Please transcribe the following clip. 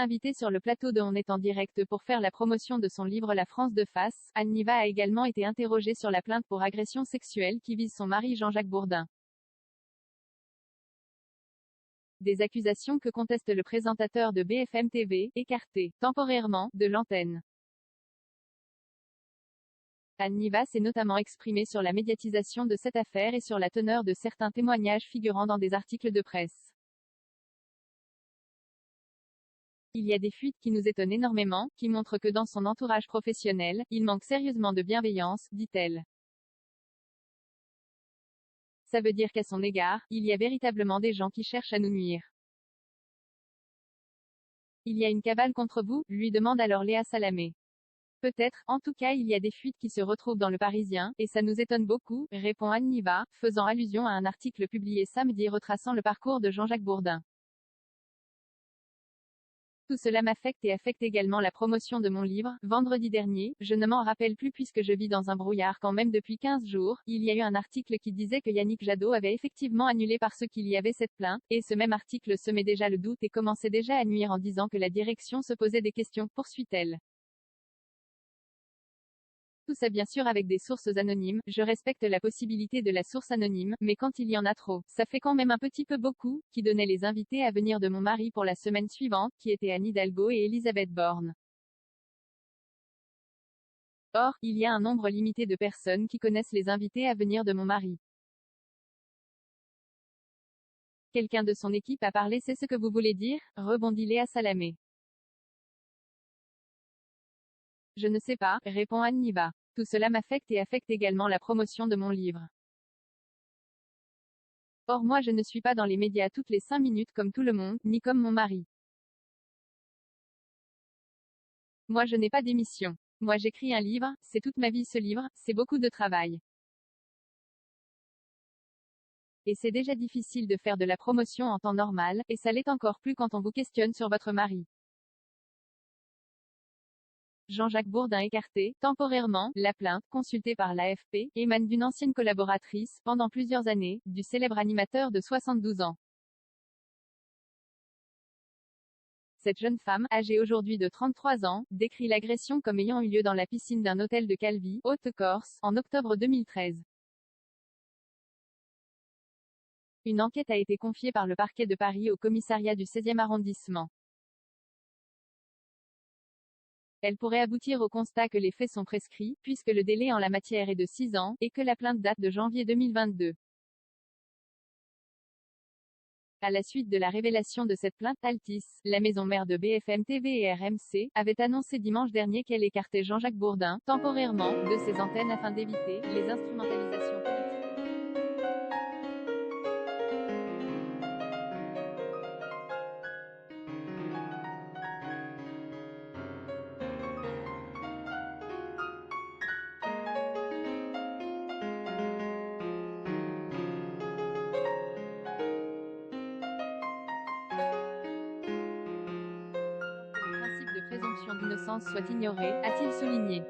Invitée sur le plateau de On est en direct pour faire la promotion de son livre La France de face, Anne Niva a également été interrogée sur la plainte pour agression sexuelle qui vise son mari Jean-Jacques Bourdin. Des accusations que conteste le présentateur de BFM TV, écarté, temporairement, de l'antenne. Anne Niva s'est notamment exprimée sur la médiatisation de cette affaire et sur la teneur de certains témoignages figurant dans des articles de presse. Il y a des fuites qui nous étonnent énormément, qui montrent que dans son entourage professionnel, il manque sérieusement de bienveillance, dit-elle. Ça veut dire qu'à son égard, il y a véritablement des gens qui cherchent à nous nuire. Il y a une cabale contre vous, lui demande alors Léa Salamé. Peut-être, en tout cas il y a des fuites qui se retrouvent dans le Parisien, et ça nous étonne beaucoup, répond Anne Niva, faisant allusion à un article publié samedi retraçant le parcours de Jean-Jacques Bourdin. Tout cela m'affecte et affecte également la promotion de mon livre. Vendredi dernier, je ne m'en rappelle plus puisque je vis dans un brouillard quand même depuis 15 jours, il y a eu un article qui disait que Yannick Jadot avait effectivement annulé parce qu'il y avait cette plainte, et ce même article semait déjà le doute et commençait déjà à nuire en disant que la direction se posait des questions, poursuit-elle. Tout ça bien sûr avec des sources anonymes, je respecte la possibilité de la source anonyme, mais quand il y en a trop, ça fait quand même un petit peu beaucoup, qui donnait les invités à venir de mon mari pour la semaine suivante, qui étaient Anne Hidalgo et Elisabeth Borne. Or, il y a un nombre limité de personnes qui connaissent les invités à venir de mon mari. Quelqu'un de son équipe a parlé, c'est ce que vous voulez dire, rebondit Léa Salamé. Je ne sais pas, répond Anne Niva. Tout cela m'affecte et affecte également la promotion de mon livre. Or moi je ne suis pas dans les médias toutes les 5 minutes comme tout le monde, ni comme mon mari. Moi je n'ai pas d'émission. Moi j'écris un livre, c'est toute ma vie ce livre, c'est beaucoup de travail. Et c'est déjà difficile de faire de la promotion en temps normal, et ça l'est encore plus quand on vous questionne sur votre mari. Jean-Jacques Bourdin écarté, temporairement, la plainte, consultée par l'AFP, émane d'une ancienne collaboratrice, pendant plusieurs années, du célèbre animateur de 72 ans. Cette jeune femme, âgée aujourd'hui de 33 ans, décrit l'agression comme ayant eu lieu dans la piscine d'un hôtel de Calvi, Haute-Corse, en octobre 2013. Une enquête a été confiée par le parquet de Paris au commissariat du 16e arrondissement. Elle pourrait aboutir au constat que les faits sont prescrits, puisque le délai en la matière est de 6 ans, et que la plainte date de janvier 2022. À la suite de la révélation de cette plainte, Altice, la maison mère de BFM TV et RMC, avait annoncé dimanche dernier qu'elle écartait Jean-Jacques Bourdin, temporairement, de ses antennes afin d'éviter les instrumentalisations politiques. Le principe de présomption d'innocence soit ignoré, a-t-il souligné.